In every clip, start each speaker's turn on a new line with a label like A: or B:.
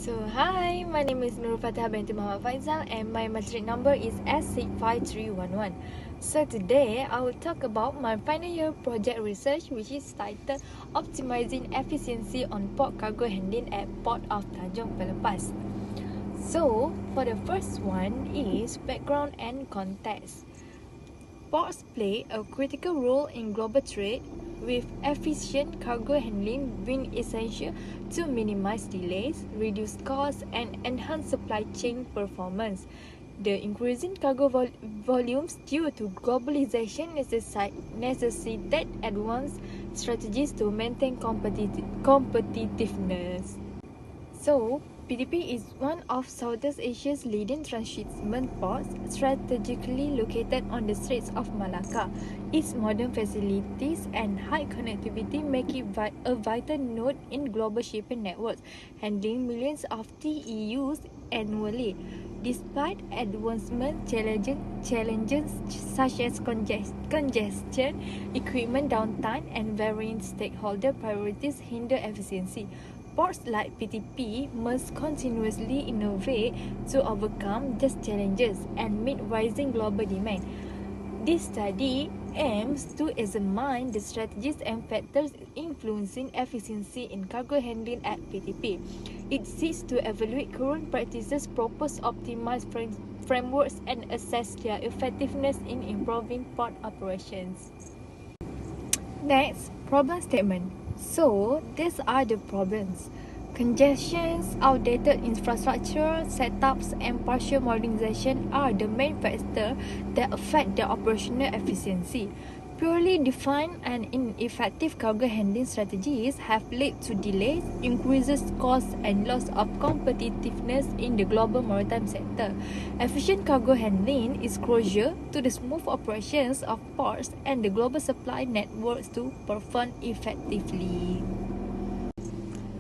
A: Hi, my name is Nurul Binti Faizal and my matric number is S65311. So today, I will talk about my final year project research, which is titled Optimizing Efficiency on Port Cargo Handling at Port of Tanjung Pelepas. So, for the first one is background and context. Ports play a critical role in global trade, with efficient cargo handling being essential to minimize delays, reduce costs, and enhance supply chain performance. The increasing cargo volumes due to globalization necessitate advanced strategies to maintain competitiveness. So, PTP is one of Southeast Asia's leading transshipment ports, strategically located on the Straits of Malacca. Its modern facilities and high connectivity make it a vital node in global shipping networks, handling millions of TEUs annually. Despite advancement challenges such as congestion, equipment downtime, and varying stakeholder priorities hinder efficiency, ports like PTP must continuously innovate to overcome these challenges and meet rising global demand. This study aims to examine the strategies and factors influencing efficiency in cargo handling at PTP. It seeks to evaluate current practices, propose optimized frameworks, and assess their effectiveness in improving port operations. Next, problem statement. So, these are the problems. Congestions, outdated infrastructure, setups, and partial modernization are the main factors that affect the operational efficiency. Purely defined and ineffective cargo handling strategies have led to delays, increases costs, and loss of competitiveness in the global maritime sector. Efficient cargo handling is crucial to the smooth operations of ports and the global supply networks to perform effectively.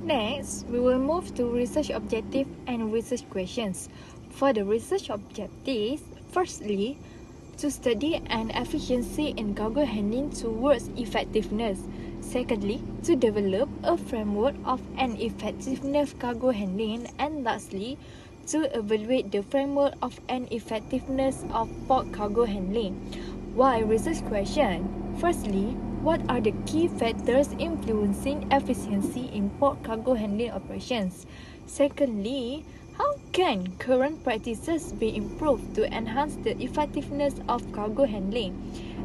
A: Next, we will move to research objective and research questions. For the research objectives, firstly, to study an efficiency in cargo handling towards effectiveness. Secondly, to develop a framework of an effectiveness cargo handling. And lastly, to evaluate the framework of an effectiveness of port cargo handling. Why research question? Firstly, what are the key factors influencing efficiency in port cargo handling operations? Secondly, how can current practices be improved to enhance the effectiveness of cargo handling?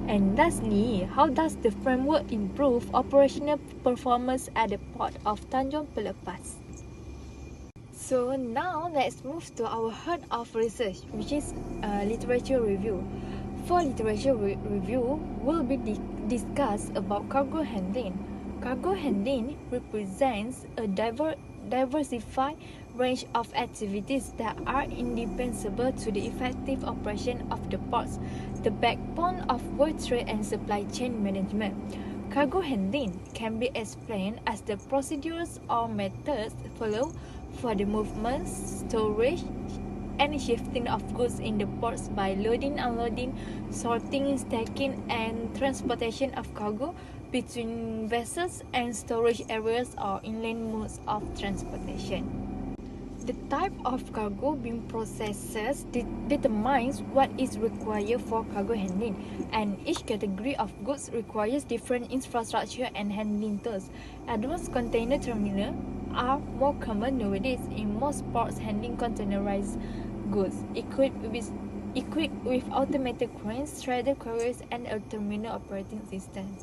A: And lastly, how does the framework improve operational performance at the port of Tanjung Pelepas? So now let's move to our heart of research, which is literature review. For literature review, will be discussed about cargo handling. Cargo handling represents a diversified range of activities that are indispensable to the effective operation of the ports, the backbone of world trade and supply chain management. Cargo handling can be explained as the procedures or methods followed for the movement, storage, and shifting of goods in the ports by loading, unloading, sorting, stacking, and transportation of cargo between vessels and storage areas or inland modes of transportation. The type of cargo being processed determines what is required for cargo handling, and each category of goods requires different infrastructure and handling tools. Advanced container terminals are more common nowadays in most ports handling containerized goods, equipped with automated cranes, shredder carriers, and a terminal operating system.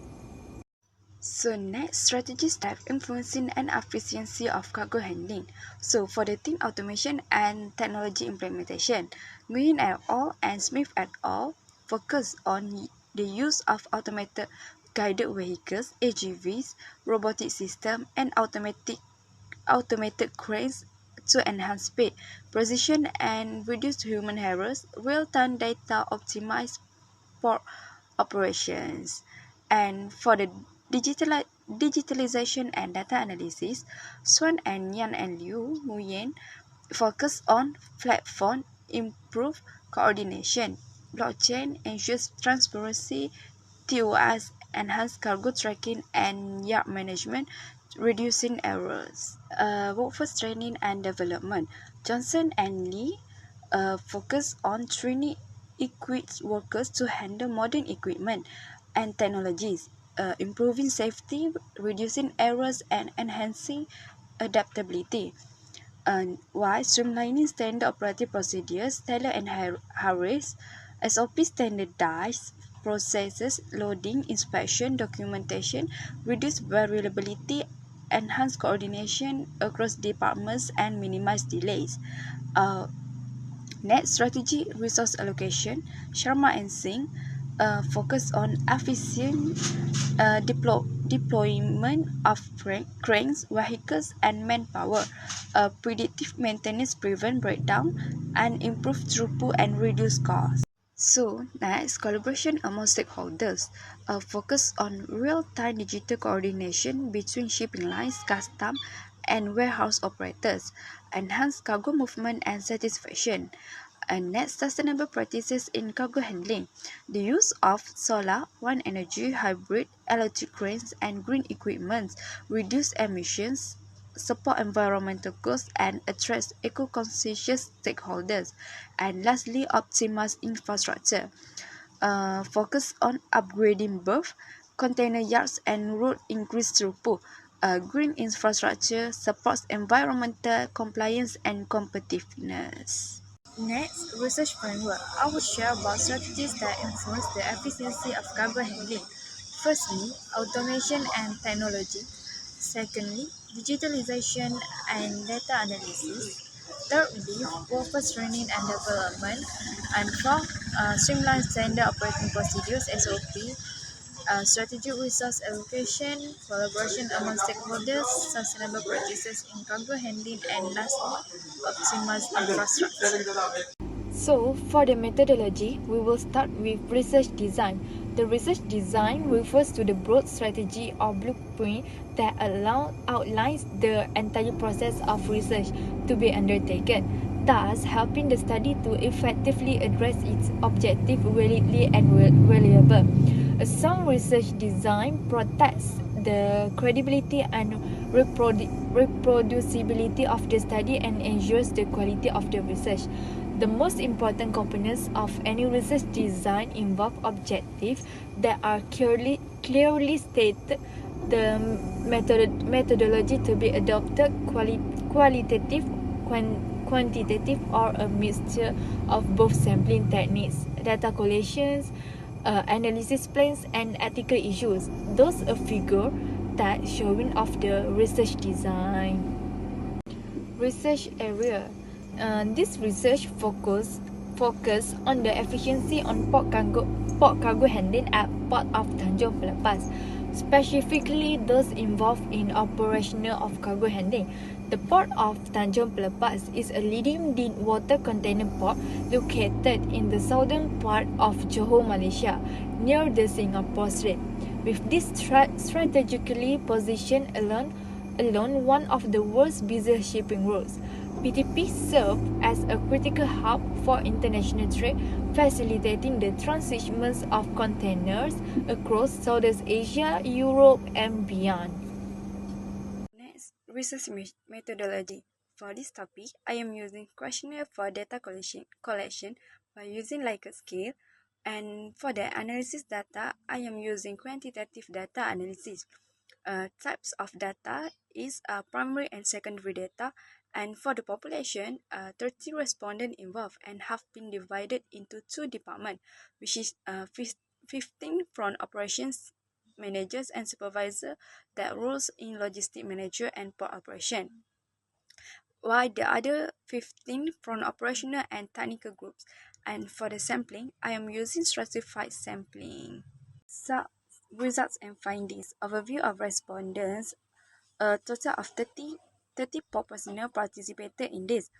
B: So next, strategies that influencing and efficiency of cargo handling. So for the team automation and technology implementation, Nguyen et al. And Smith et al. Focus on the use of automated guided vehicles, AGVs, robotic system, and automated cranes to enhance speed, precision, and reduce human errors, real-time data optimize port operations. And for the digitalization and data analysis, Swan and Yan and Liu Nguyen focus on platform, improve coordination, blockchain ensures transparency, TOS, enhance cargo tracking and yard management, reducing errors. Workforce training and development. Johnson and Lee focus on training equipped workers to handle modern equipment and technologies, improving safety, reducing errors, and enhancing adaptability. And why streamlining standard operating procedures, Taylor and Harris, SOP standardized processes, loading, inspection, documentation, reduce variability, enhance coordination across departments, and minimize delays. Uh, Next, strategy resource allocation. Sharma and Singh focus on efficient deployment of cranes, vehicles, and manpower. Predictive maintenance prevent breakdown and improve throughput and reduce costs. So, next, collaboration among stakeholders. Focus on real-time digital coordination between shipping lines, custom, and warehouse operators. Enhance cargo movement and satisfaction. And next, sustainable practices in cargo handling. The use of solar, wind energy, hybrid, electric cranes, and green equipment reduce emissions, support environmental goals, and attract eco-conscious stakeholders. And lastly, optimize infrastructure. Focus on upgrading berth, container yards, and road increase throughput. Green infrastructure supports environmental compliance and competitiveness. Next, research framework. I will share about strategies that influence the efficiency of cargo handling. Firstly, automation and technology. Secondly, digitalization and data analysis. Thirdly, workforce training and development. And fourth, streamline standard operating procedures (SOP), strategic resource allocation, collaboration among stakeholders, sustainable practices in cargo handling, and lastly, optimized infrastructure.
A: So, for the methodology, we will start with research design. The research design refers to the broad strategy or blueprint that outlines the entire process of research to be undertaken, thus helping the study to effectively address its objective validly and reliable. A sound research design protects the credibility and reproducibility of the study and ensures the quality of the research. The most important components of any research design involve objectives that are clearly stated, the methodology to be adopted, qualitative, quantitative, or a mixture of both sampling techniques, data collations, analysis plans, and ethical issues. Those a figure that showing of the research design. Research area. This research focus on the efficiency on port cargo handling at Port of Tanjung Pelepas, specifically those involved in operational of cargo handling. The Port of Tanjung Pelepas is a leading deep water container port located in the southern part of Johor, Malaysia, near the Singapore Strait. With this strategically positioned along one of the world's busiest shipping routes, PTP served as a critical hub for international trade, facilitating the transshipment of containers across Southeast Asia, Europe, and beyond.
B: Next, research methodology. For this topic, I am using questionnaire for data collection by using Likert scale, and for the analysis data, I am using quantitative data analysis. Types of data is primary and secondary data, and for the population, 30 respondents involved and have been divided into two departments, which is 15 from operations managers and supervisor that roles in logistic manager and port operation, while the other 15 from operational and technical groups. And for the sampling, I am using stratified sampling. So, results and findings. Overview of respondents. A total of 30 port personnel participated in this.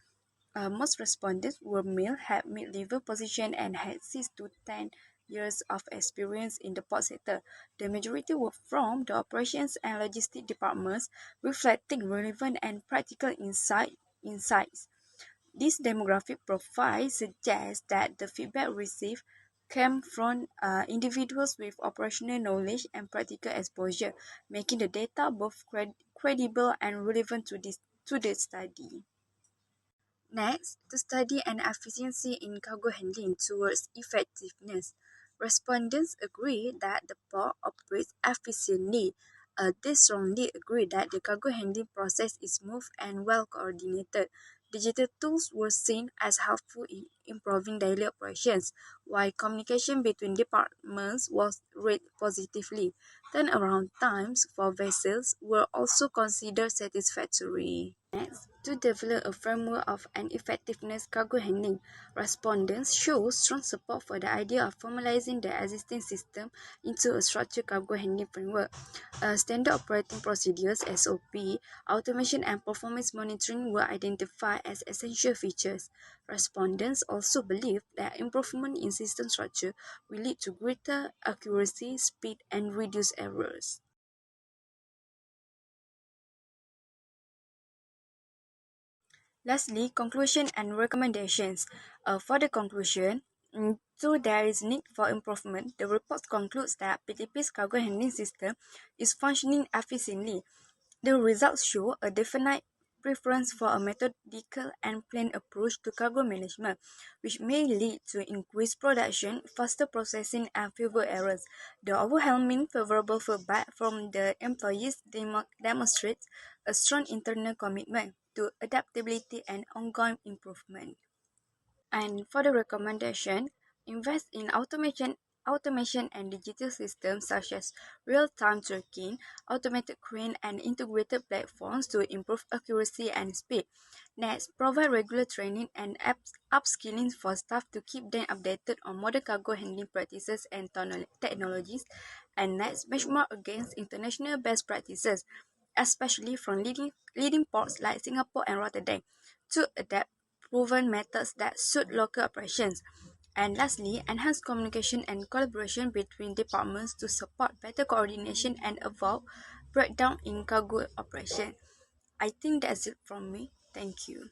B: Most respondents were male, had mid-level position, and had 6 to 10 years of experience in the port sector. The majority were from the operations and logistics departments, reflecting relevant and practical insights. This demographic profile suggests that the feedback received came from individuals with operational knowledge and practical exposure, making the data both credible and relevant to the study. Next, to study an efficiency in cargo handling towards effectiveness. Respondents agree that the port operates efficiently. They strongly agree that the cargo handling process is smooth and well coordinated. Digital tools were seen as helpful in improving daily operations, while communication between departments was rated positively. Turnaround times for vessels were also considered satisfactory. Next, to develop a framework of an effectiveness cargo handling, respondents show strong support for the idea of formalizing the existing system into a structured cargo handling framework. Standard operating procedures (SOP), automation and performance monitoring were identified as essential features. Respondents also believe that improvement in system structure will lead to greater accuracy, speed, and reduced errors. Lastly, conclusion and recommendations. For the conclusion, though there is need for improvement, the report concludes that PTP's cargo handling system is functioning efficiently. The results show a definite preference for a methodical and planned approach to cargo management, which may lead to increased production, faster processing, and fewer errors. The overwhelming favorable feedback from the employees demonstrates a strong internal commitment to adaptability and ongoing improvement. And for the recommendation, invest in automation and digital systems such as real-time tracking, automated crane, and integrated platforms to improve accuracy and speed. Next, provide regular training and upskilling for staff to keep them updated on modern cargo handling practices and technologies. And next, benchmark against international best practices, especially from leading ports like Singapore and Rotterdam, to adapt proven methods that suit local operations. And lastly, enhance communication and collaboration between departments to support better coordination and avoid breakdown in cargo operation. I think that's it from me. Thank you.